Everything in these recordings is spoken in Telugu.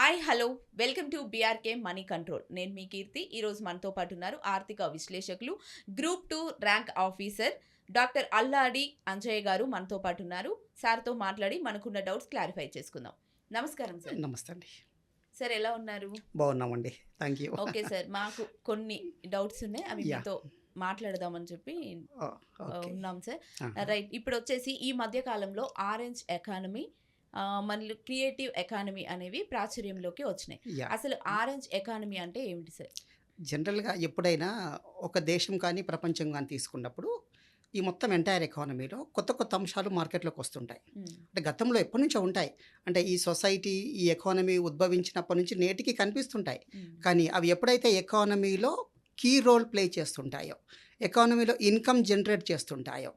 Hi hello welcome to BRK money control. నేను మీ కీర్తి. ఈరోజు మనతో పాటు ఉన్నారు ఆర్థిక విశ్లేషకులు, గ్రూప్ 2 ర్యాంక్ ఆఫీసర్ డాక్టర్ అల్లాడి అంజయ్య గారు మనతో పాటు ఉన్నారు. సార్తో మాట్లాడి మనకున్న డౌట్స్ క్లారిఫై చేసుకుందాం. నమస్కారం సార్. నమస్తే అండి. సార్ ఎలా ఉన్నారు? బాగున్నామండి. Thank you. ఓకే సార్, మాకు కొన్ని డౌట్స్ ఉన్నాయి, అవి యా మీతో మాట్లాడదామని చెప్పి ఓకే. ఉన్నాం సార్. ఆహా. రైట్, ఇప్పుడు వచ్చేసి ఈ మధ్య కాలంలో ఆరెంజ్ ఎకానమీ మళ్ళీ క్రియేటివ్ ఎకానమీ అనేవి ప్రాచుర్యంలోకి వచ్చినాయి. యా అసలు ఆరెంజ్ ఎకానమీ అంటే ఏమిటి సార్? జనరల్గా ఎప్పుడైనా ఒక దేశం కానీ ప్రపంచం కానీ తీసుకున్నప్పుడు ఈ మొత్తం ఎంటైర్ ఎకానమీలో కొత్త కొత్త అంశాలు మార్కెట్లోకి వస్తుంటాయి. మ్మ్. అంటే గతంలో ఎప్పటి నుంచో ఉంటాయి. అంటే ఈ సొసైటీ ఈ ఎకానమీ ఉద్భవించినప్పటి నుంచి నేటికి కనిపిస్తుంటాయి. మ్మ్. కానీ అవి ఎప్పుడైతే ఎకానమీలో కీ రోల్ ప్లే చేస్తుంటాయో, ఎకానమీలో ఇన్కమ్ జనరేట్ చేస్తుంటాయో,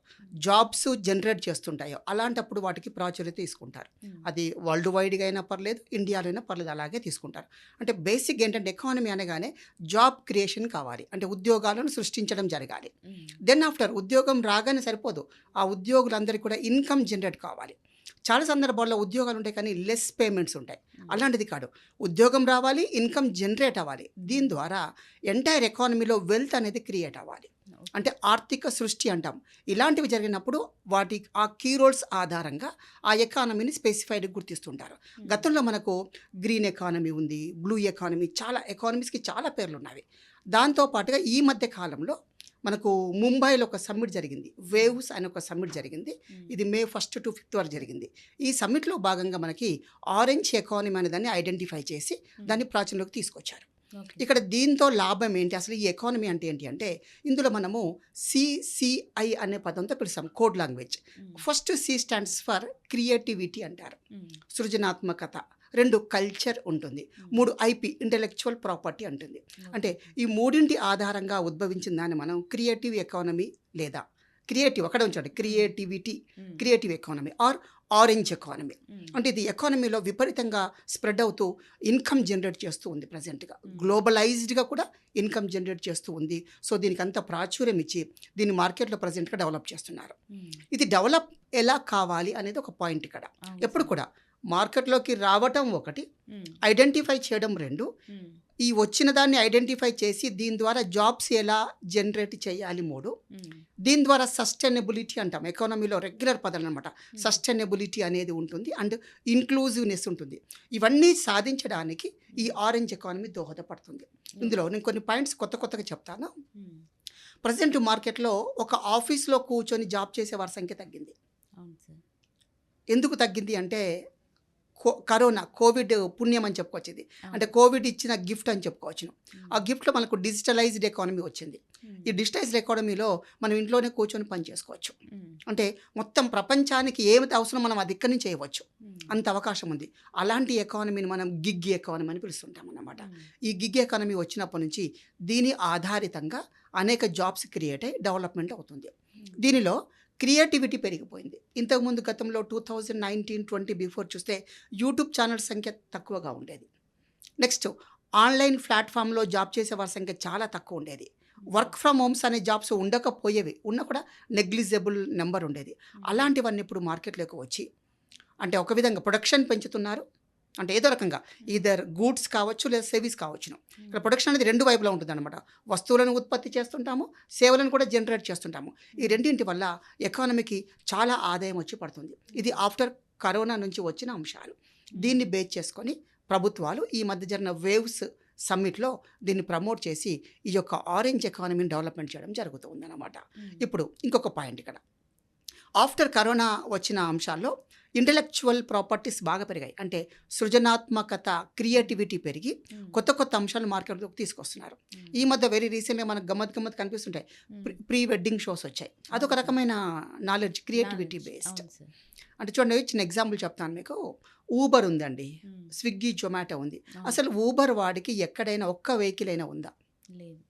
జాబ్స్ జనరేట్ చేస్తుంటాయో, అలాంటప్పుడు వాటికి ప్రాచుర్యత తీసుకుంటారు. మ్మ్. అది వరల్డ్ వైడ్గా అయినా పర్లేదు, ఇండియాలో అయినా పర్లేదు, అలాగే తీసుకుంటారు. అంటే బేసిక్ ఏంటంటే ఎకానమీ అనగానే జాబ్ క్రియేషన్ కావాలి, అంటే ఉద్యోగాలను సృష్టించడం జరగాలి. మ్మ్. దెన్ ఆఫ్టర్ ఉద్యోగం రాగానే సరిపోదు, ఆ ఉద్యోగులందరికీ కూడా ఇన్కమ్ జనరేట్ కావాలి. చాలా సందర్భాల్లో ఉద్యోగాలు ఉంటాయి కానీ లెస్ పేమెంట్స్ ఉంటాయి. అలాంటిది కాదు, ఉద్యోగం రావాలి, ఇన్కమ్ జనరేట్ అవ్వాలి. దీని ద్వారా ఎంటైర్ ఎకానమీలో వెల్త్ అనేది క్రియేట్ అవ్వాలి, ఓకే. అంటే ఆర్థిక సృష్టి అంటాం. ఇలాంటివి జరిగినప్పుడు వాటి ఆ కీ రోల్స్ ఆధారంగా ఆ ఎకానమీని స్పెసిఫైడ్ గుర్తిస్తుంటారు. మ్మ్. గతంలో మనకు గ్రీన్ ఎకానమీ ఉంది, బ్లూ ఎకానమీ, చాలా ఎకానమీస్కి చాలా పేర్లు ఉన్నవి. దాంతోపాటుగా ఈ మధ్య కాలంలో మనకు ముంబైలో ఒక సమ్మిట్ జరిగింది, వేవ్స్ అనే ఒక సమ్మిట్ జరిగింది. మ్మ్. ఇది May 1 to 5 వరకు జరిగింది. ఈ సమ్మిట్లో భాగంగా మనకి ఆరెంజ్ ఎకానమీ అనే దాన్ని ఐడెంటిఫై చేసి దాన్ని ప్రాచుర్యంలోకి తీసుకొచ్చారు. ఓకే. ఇక్కడ దీంతో లాభం ఏంటి, అసలు ఈ ఎకానమీ అంటే ఏంటి అంటే, ఇందులో మనము CCI అనే పదంతో పిలుస్తాం, code language. Hmm. First C stands for creativity అంటారు, మ్మ్. సృజనాత్మకత. 2 కల్చర్ ఉంటుంది. 3 IP ఇంటెలెక్చువల్ ప్రాపర్టీ ఉంటుంది. అంటే ఈ మూడింటి ఆధారంగా ఉద్భవించిన దాన్ని మనం క్రియేటివ్ ఎకానమీ లేదా క్రియేటివ్, అక్కడ ఉంచండి, creativity, hmm. Creative economy are orange economy. మ్మ్. అంటే ఇది ఎకానమీలో విపరీతంగా స్ప్రెడ్ అవుతూ ఇన్కమ్ జనరేట్ చేస్తూ ఉంది. ప్రజెంట్గా గ్లోబలైజ్డ్గా కూడా ఇన్కమ్ జనరేట్ చేస్తూ ఉంది. సో దీనికి అంత ప్రాచుర్యం ఇచ్చి దీన్ని మార్కెట్లో ప్రజెంట్గా డెవలప్ చేస్తున్నారు. మ్మ్. ఇది డెవలప్ ఎలా కావాలి అనేది ఒక పాయింట్ ఇక్కడ. అవును ఎప్పుడు సార్. కూడా మార్కెట్లోకి రావటం ఒకటి, మ్మ్. ఐడెంటిఫై చేయడం 2. మ్మ్. ఈ వచ్చిన దాన్ని ఐడెంటిఫై చేసి దీని ద్వారా జాబ్స్ ఎలా జనరేట్ చేయాలి 3. మ్మ్. దీని ద్వారా సస్టైనబిలిటీ అంటాం, ఎకానమీలో రెగ్యులర్ పదాలు అనమాట. సస్టైనబిలిటీ అనేది ఉంటుంది అండ్ ఇన్క్లూజివ్నెస్ ఉంటుంది. ఇవన్నీ సాధించడానికి ఈ ఆరెంజ్ ఎకానమీ దోహదపడుతుంది. ఇందులో నేను కొన్ని పాయింట్స్ కొత్తగా చెప్తాను. మ్మ్. ప్రజెంట్ మార్కెట్లో ఒక ఆఫీస్లో కూర్చొని జాబ్ చేసే వారి సంఖ్య తగ్గింది. అవును సార్. ఎందుకు తగ్గింది అంటే కరోనా, కోవిడ్ పుణ్యం అని చెప్పుకోవచ్చు. ఇది అవును. అంటే కోవిడ్ ఇచ్చిన గిఫ్ట్ అని చెప్పుకోవచ్చును. మ్మ్. ఆ గిఫ్ట్లో మనకు డిజిటలైజ్డ్ ఎకానమీ వచ్చింది. మ్మ్. ఈ డిజిటలైజ్డ్ ఎకానమీలో మనం ఇంట్లోనే కూర్చొని పని చేసుకోవచ్చు. మ్మ్. అంటే మొత్తం ప్రపంచానికి ఏమిటి అవసరం మనం అది ఇక్కడి నుంచి చేయవచ్చు, మ్మ్. అంత అవకాశం ఉంది. అలాంటి ఎకానమీని మనం గిగ్ ఎకానమీ అని పిలుస్తుంటాం అన్నమాట. మ్మ్. ఈ గిగ్ ఎకానమీ వచ్చినప్పటి నుంచి దీని ఆధారితంగా అనేక జాబ్స్ క్రియేట్ అయ్యి డెవలప్మెంట్ అవుతుంది. మ్మ్. దీనిలో క్రియేటివిటీ పెరిగిపోయింది. ఇంతకుముందు గతంలో 2019-20 బిఫోర్ చూస్తే యూట్యూబ్ ఛానల్స్ సంఖ్య తక్కువగా ఉండేది. నెక్స్ట్ ఆన్లైన్ ప్లాట్ఫామ్లో జాబ్ చేసే వారి సంఖ్య చాలా తక్కువ ఉండేది. వర్క్ ఫ్రమ్ హోమ్స్ అనే జాబ్స్ ఉండకపోయేవి, ఉన్నా కూడా నెగ్లిజిబుల్ నెంబర్ ఉండేది. అలాంటివన్నీ ఇప్పుడు మార్కెట్లోకి వచ్చి, అంటే ఒక విధంగా ప్రొడక్షన్ పెంచుతున్నారు. అంటే ఏదో రకంగా ఈదర్ గూడ్స్ కావచ్చు లేదా సర్వీస్ కావచ్చును. ఇక్కడ ప్రొడక్షన్ అనేది 2 వైపులా ఉంటుంది అనమాట. వస్తువులను ఉత్పత్తి చేస్తుంటాము, సేవలను కూడా జనరేట్ చేస్తుంటాము. ఈ రెండింటి వల్ల ఎకానమీకి చాలా ఆదాయం వచ్చి పడుతుంది. ఇది ఆఫ్టర్ కరోనా నుంచి వచ్చిన అంశాలు. దీన్ని బేస్ చేసుకొని ప్రభుత్వాలు ఈ మధ్య జరిగిన వేవ్స్ సమ్మిట్లో దీన్ని ప్రమోట్ చేసి ఈ యొక్క ఆరెంజ్ ఎకానమీని డెవలప్మెంట్ చేయడం జరుగుతుంది అన్నమాట. మ్మ్. ఇప్పుడు ఇంకొక పాయింట్ ఇక్కడ, ఆఫ్టర్ కరోనా వచ్చిన అంశాల్లో ఇంటెలెక్చువల్ ప్రాపర్టీస్ బాగా పెరిగాయి. అంటే సృజనాత్మకత, క్రియేటివిటీ పెరిగి మ్మ్. కొత్త అంశాలు మార్కెట్లోకి తీసుకొస్తున్నారు. మ్మ్. ఈ మధ్య వెరీ రీసెంట్గా మనకు గమ్మత్ కనిపిస్తుంటాయి. మ్మ్. ప్రీ వెడ్డింగ్ షోస్ వచ్చాయి. అదొక రకమైన నాలెడ్జ్, క్రియేటివిటీ Knowledge. బేస్డ్. అవును సార్. అంటే చూడండి, చిన్న ఎగ్జాంపుల్ చెప్తాను మీకు. ఊబర్ ఉందండి, మ్మ్. స్విగ్గీ, జొమాటో ఉంది. అవును. అసలు ఊబర్ వాడికి ఎక్కడైనా ఒక్క వెహికల్ అయినా ఉందా? లేదు.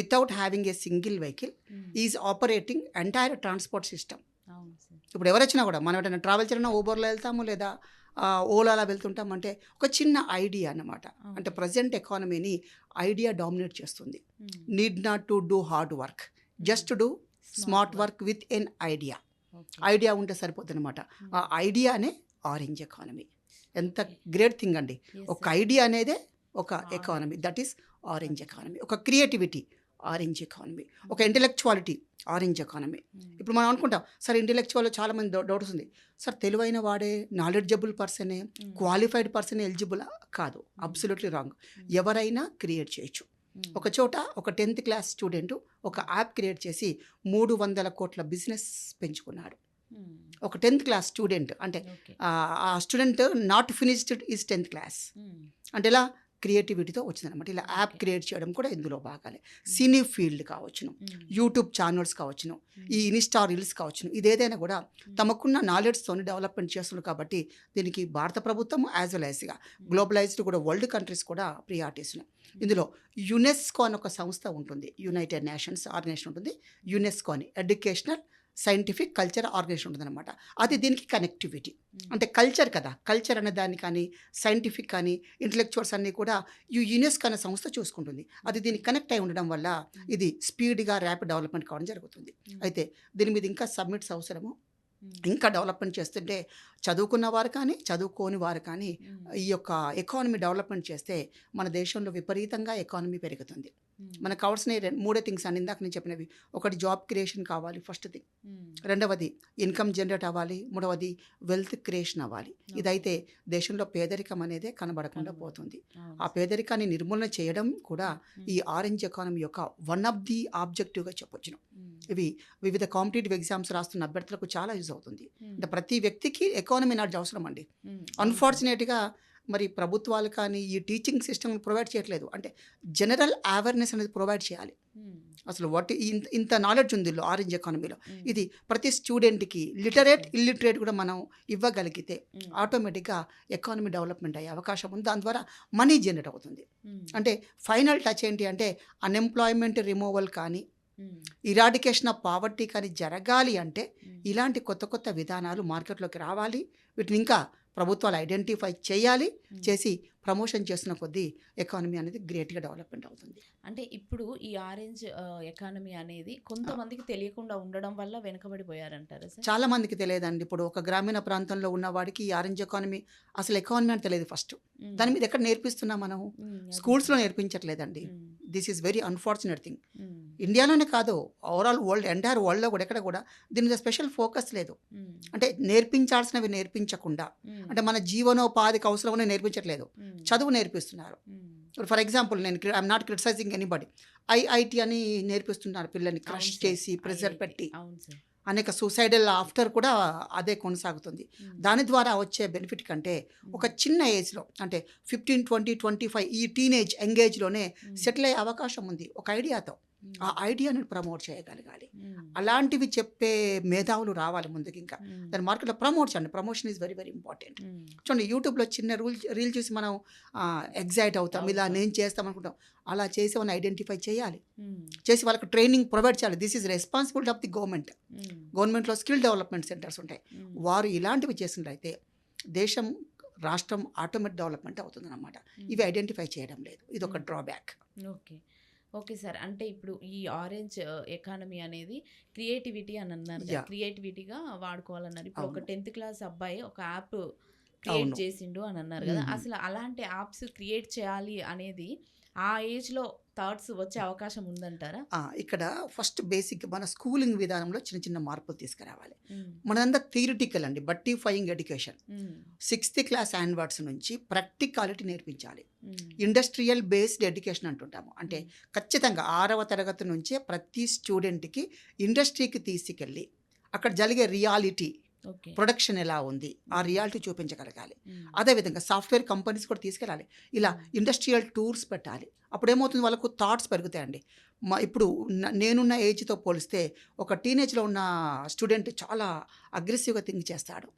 Without having a single vehicle hmm. Is operating entire transport system. అవును సార్. ఇప్పుడు ఎవరు వచ్చినా కూడా మనం ఎటైనా ట్రావెల్ చేయాలన్నా ఊబర్లో వెళ్తాము లేదా ఓలాలో వెళ్తుంటాం. అంటే ఒక చిన్న ఐడియా అన్నమాట. అవును. అంటే ప్రజెంట్ ఎకానమీని ఐడియా డామినేట్ చేస్తుంది. మ్మ్. Need not to do hard work, just to smart work with an idea. Okay. Idea ఉంటే సరిపోతుంది అనమాట. మ్మ్. ఆ ఐడియానే ఆరెంజ్ ఎకానమీ. ఎంత గ్రేట్ థింగ్ అండి. ఒక ఐడియా అనేదే ఒక Wow. Economy, that is orange economy. ఒక క్రియేటివిటీ ఆరెంజ్ ఎకానమీ, ఒక ఇంటెలెక్చువాలిటీ ఆరెంజ్ ఎకానమీ. ఇప్పుడు మనం అనుకుంటాం సార్ ఇంటెలెక్చువల్ చాలామంది డౌట్స్ ఉంది సార్, తెలివైన వాడే, నాలెడ్జబుల్ పర్సనే, క్వాలిఫైడ్ పర్సన్ ఎలిజిబుల్ కాదు. Absolutely wrong. ఎవరైనా క్రియేట్ చేయొచ్చు. ఒక చోట ఒక 10th క్లాస్ స్టూడెంట్ ఒక యాప్ క్రియేట్ చేసి 300 కోట్ల బిజినెస్ పెంచుకున్నాడు. ఒక 10th క్లాస్ స్టూడెంట్ అంటే ఆ student not finished is 10th class అంటే ఇలా క్రియేటివిటీతో వచ్చిందనమాట. ఇలా యాప్ క్రియేట్ చేయడం కూడా ఇందులో భాగాలే. సినీ ఫీల్డ్ కావచ్చును, యూట్యూబ్ ఛానల్స్ కావచ్చును, ఈ ఇన్స్టా రీల్స్ కావచ్చును, ఇదేదైనా కూడా తమకున్న నాలెడ్జ్తో డెవలప్మెంట్ చేస్తున్నారు. కాబట్టి దీనికి భారత ప్రభుత్వం యాజ్ వెల్ యాజ్గా గ్లోబలైజ్డ్ కూడా వరల్డ్ కంట్రీస్ కూడా ప్రియారిటీస్ ఉన్నాయి. ఇందులో యునెస్కో అని ఒక సంస్థ ఉంటుంది, యునైటెడ్ నేషన్స్ ఆర్గనైజేషన్ ఉంటుంది. యునెస్కో అని ఎడ్యుకేషనల్ సైంటిఫిక్ కల్చర్ ఆర్గనైజేషన్ ఉంటుందన్నమాట. అది దీనికి కనెక్టివిటీ అంటే కల్చర్ కదా, కల్చర్ అనే దాన్ని కానీ సైంటిఫిక్ కానీ ఇంటలెక్చువల్స్ అన్నీ కూడా ఈ యునెస్కో అనే సంస్థ చూసుకుంటుంది. అది దీనికి కనెక్ట్ అయి ఉండడం వల్ల ఇది స్పీడ్గా ర్యాపిడ్ డెవలప్మెంట్ కావడం జరుగుతుంది. అయితే దీని మీద ఇంకా సబ్మిట్స్ అవసరము. ఇంకా డెవలప్మెంట్ చేస్తుంటే చదువుకున్న వారు కానీ చదువుకోని వారు కానీ ఈ యొక్క ఎకానమీ డెవలప్మెంట్ చేస్తే మన దేశంలో విపరీతంగా ఎకానమీ పెరుగుతుంది. మనకు కావాల్సిన 3 థింగ్స్ అని ఇందాక నేను చెప్పినవి. ఒకటి జాబ్ క్రియేషన్ కావాలి, ఫస్ట్ థింగ్. రెండవది ఇన్కమ్ జనరేట్ అవ్వాలి. మూడవది వెల్త్ క్రియేషన్ అవ్వాలి. ఇదైతే దేశంలో పేదరికం అనేదే కనబడకుండా పోతుంది. ఆ పేదరికాన్ని నిర్మూలన చేయడం కూడా ఈ ఆరెంజ్ ఎకానమీ యొక్క వన్ ఆఫ్ ది ఆబ్జెక్టివ్గా చెప్పొచ్చును. ఇవి వివిధ కాంపిటేటివ్ ఎగ్జామ్స్ రాస్తున్న అభ్యర్థులకు చాలా యూజ్ అవుతుంది. అంటే ప్రతి వ్యక్తికి ఎకానమీ నాలెడ్జ్ అవసరం అండి. అన్ఫార్చునేట్గా మరి ప్రభుత్వాలు కానీ ఈ టీచింగ్ సిస్టమ్ ప్రొవైడ్ చేయట్లేదు. అంటే జనరల్ అవేర్నెస్ అనేది ప్రొవైడ్ చేయాలి. అసలు వాటి ఇంత నాలెడ్జ్ ఉంది ఆరెంజ్ ఎకానమీలో. ఇది ప్రతి స్టూడెంట్కి లిటరేట్ ఇల్లిటరేట్ కూడా మనం ఇవ్వగలిగితే ఆటోమేటిక్గా ఎకానమీ డెవలప్మెంట్ అయ్యే అవకాశం ఉంది. దాని ద్వారా మనీ జనరేట్ అవుతుంది. అంటే ఫైనల్ టచ్ ఏంటి అంటే అన్ఎంప్లాయ్మెంట్ రిమూవల్ కానీ ఇరాడికేషన్ ఆఫ్ పావర్టీ కానీ జరగాలి అంటే ఇలాంటి కొత్త కొత్త విధానాలు మార్కెట్లోకి రావాలి. వీటిని ఇంకా ప్రభుత్వాలు ఐడెంటిఫై చేయాలి. చేసి ప్రమోషన్ చేస్తున్న కొద్దీ ఎకానమీ అనేది గ్రేట్గా డెవలప్మెంట్ అవుతుంది. అంటే ఇప్పుడు ఈ ఆరెంజ్ ఎకానమీ అనేది కొంతమందికి తెలియకుండా ఉండడం వల్ల వెనుకబడిపోయారంటారా సార్? చాలా మందికి తెలియదండి. ఇప్పుడు ఒక గ్రామీణ ప్రాంతంలో ఉన్న వాడికి ఈ ఆరెంజ్ ఎకానమీ అసలు ఎకానమీ అని తెలియదు ఫస్ట్. దాని మీద ఎక్కడ నేర్పిస్తున్నాం మనం? స్కూల్స్లో నేర్పించట్లేదండి. This is very unfortunate thing. ఇండియాలోనే కాదు, ఓవరాల్ వరల్డ్ ఎంటైర్ వరల్డ్లో కూడా ఎక్కడ కూడా దీని మీద స్పెషల్ ఫోకస్ లేదు. అంటే నేర్పించాల్సినవి నేర్పించకుండా, అంటే మన జీవనోపాధికి అవసరమని నేర్పించట్లేదు, చదువు నేర్పిస్తున్నారు. ఫర్ ఎగ్జాంపుల్ నేను I'm not criticising anybody. IIT అని నేర్పిస్తున్నారు పిల్లల్ని క్రష్ చేసి ప్రెజర్ పెట్టి. అనేక సూసైడల్ ఆఫ్టర్ కూడా అదే కొనసాగుతుంది. దాని ద్వారా వచ్చే బెనిఫిట్ కంటే ఒక చిన్న ఏజ్లో అంటే 15, 20, 25 ఈ టీనేజ్ ఎంగేజ్లోనే సెటిల్ అయ్యే అవకాశం ఉంది ఒక ఐడియాతో. ఆ ఐడియాని ప్రమోట్ చేయగలగాలి. అలాంటివి చెప్పే మేధావులు రావాలి ముందుకు. ఇంకా దాని మార్కెట్లో ప్రమోట్ చేయండి. Promotion is very very important. చూడండి, యూట్యూబ్లో చిన్న రీల్ చూసి మనం ఎగ్జైట్ అవుతాం, ఇలా నేను చేస్తాం అనుకుంటాం. అలా చేసి వాళ్ళని ఐడెంటిఫై చేయాలి, చేసి వాళ్ళకి ట్రైనింగ్ ప్రొవైడ్ చేయాలి. This is responsibility of the government. గవర్నమెంట్లో స్కిల్ డెవలప్మెంట్ సెంటర్స్ ఉంటాయి. వారు ఇలాంటివి చేసినట్లయితే దేశం, రాష్ట్రం ఆటోమేటిక్ డెవలప్మెంట్ అవుతుంది అన్నమాట. ఇవి ఐడెంటిఫై చేయడం లేదు, ఇది ఒక డ్రాబ్యాక్. Okay sir. అంటే ఇప్పుడు ఈ ఆరెంజ్ ఎకానమీ అనేది క్రియేటివిటీ అని అన్నారు, క్రియేటివిటీగా వాడుకోవాలన్నారు. ఇప్పుడు ఒక 10th క్లాస్ అబ్బాయి ఒక యాప్ క్రియేట్ చేసిండు అని అన్నారు కదా, అసలు అలాంటి యాప్స్ క్రియేట్ చేయాలి అనేది ఆ ఏజ్లో థాట్స్ వచ్చే అవకాశం ఉందంటారా? ఇక్కడ ఫస్ట్ బేసిక్ మన స్కూలింగ్ విధానంలో చిన్న చిన్న మార్పులు తీసుకురావాలి. మనంతా థియరిటికల్ అండి, బట్టిఫైయింగ్ ఎడ్యుకేషన్. 6th క్లాస్ ఆన్వర్డ్స్ నుంచి ప్రాక్టికాలిటీ నేర్పించాలి. ఇండస్ట్రియల్ బేస్డ్ ఎడ్యుకేషన్ అంటుంటాము. అంటే ఖచ్చితంగా 6వ తరగతి నుంచే ప్రతి స్టూడెంట్కి ఇండస్ట్రీకి తీసుకెళ్ళి అక్కడ జరిగే రియాలిటీ, ప్రొడక్షన్ ఎలా ఉంది, ఆ రియాలిటీ చూపించగలగాలి. అదేవిధంగా సాఫ్ట్వేర్ కంపెనీస్ కూడా తీసుకెళ్ళాలి. ఇలా ఇండస్ట్రియల్ టూర్స్ పెట్టాలి. అప్పుడు ఏమవుతుంది, వాళ్ళకు థాట్స్ పెరుగుతాయండి. ఇప్పుడు నేనున్న ఏజ్తో పోలిస్తే ఒక టీనేజ్లో ఉన్న స్టూడెంట్ చాలా అగ్రెసివ్గా థింక్ చేస్తాడు.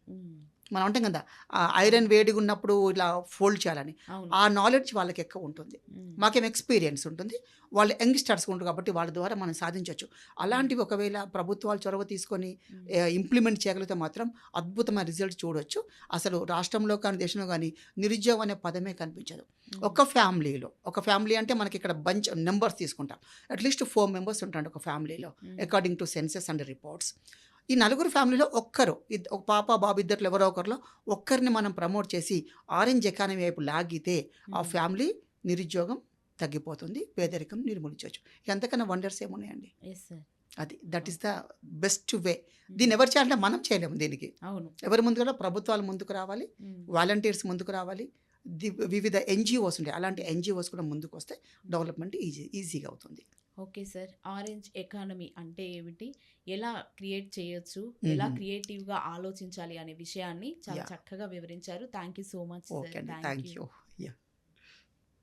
మనం అంటాం కదా, ఐరన్ వేడిగా ఉన్నప్పుడు ఇలా ఫోల్డ్ చేయాలని. ఆ నాలెడ్జ్ వాళ్ళకి ఎక్కువ ఉంటుంది, మాకేం ఎక్స్పీరియన్స్ ఉంటుంది, వాళ్ళు యంగ్స్టర్స్ ఉంటుంది కాబట్టి వాళ్ళ ద్వారా మనం సాధించవచ్చు. అలాంటివి ఒకవేళ ప్రభుత్వాలు చొరవ తీసుకొని ఇంప్లిమెంట్ చేయగలిగితే మాత్రం అద్భుతమైన రిజల్ట్ చూడవచ్చు. అసలు రాష్ట్రంలో కానీ దేశంలో కానీ నిరుద్యోగం అనే పదమే కనిపించదు. ఒక ఫ్యామిలీ అంటే మనకి ఇక్కడ బంచ్ నెంబర్స్ తీసుకుంటాం, అట్లీస్ట్ 4 members ఉంటారు ఒక ఫ్యామిలీలో according to census and reports. ఈ నలుగురు ఫ్యామిలీలో ఒక్కరు ఒక పాప బాబు ఇద్దరు ఎవరో ఒకరిలో ఒక్కరిని మనం ప్రమోట్ చేసి ఆరెంజ్ ఎకానమీ వైపు లాగితే ఆ ఫ్యామిలీ నిరుద్యోగం తగ్గిపోతుంది, పేదరికం నిర్మూలించవచ్చు. ఎంతకన్నా వండర్స్ ఏమున్నాయండి? Yes sir. అది that is the best way. దీన్ని ఎవరు చేయాలంటే మనం చేయలేము. దీనికి అవును. ఎవరు ముందుకు ప్రభుత్వాలు ముందుకు రావాలి, మ్మ్. వాలంటీర్స్ ముందుకు రావాలి, వివిధ ఎన్జిఓస్ ఉంటాయి, అలాంటి ఎన్జిఓస్ కూడా ముందుకు వస్తే డెవలప్మెంట్ ఈజీగా అవుతుంది. Okay sir. ఆరెంజ్ ఎకానమీ అంటే ఏమిటి, ఎలా క్రియేట్ చేయొచ్చు, ఎలా క్రియేటివ్గా ఆలోచించాలి అనే విషయాన్ని చాలా Yeah. చక్కగా వివరించారు. Thank you so much okay sir. అండి, థ్యాంక్ థ్యాంక్ యూ. యూ.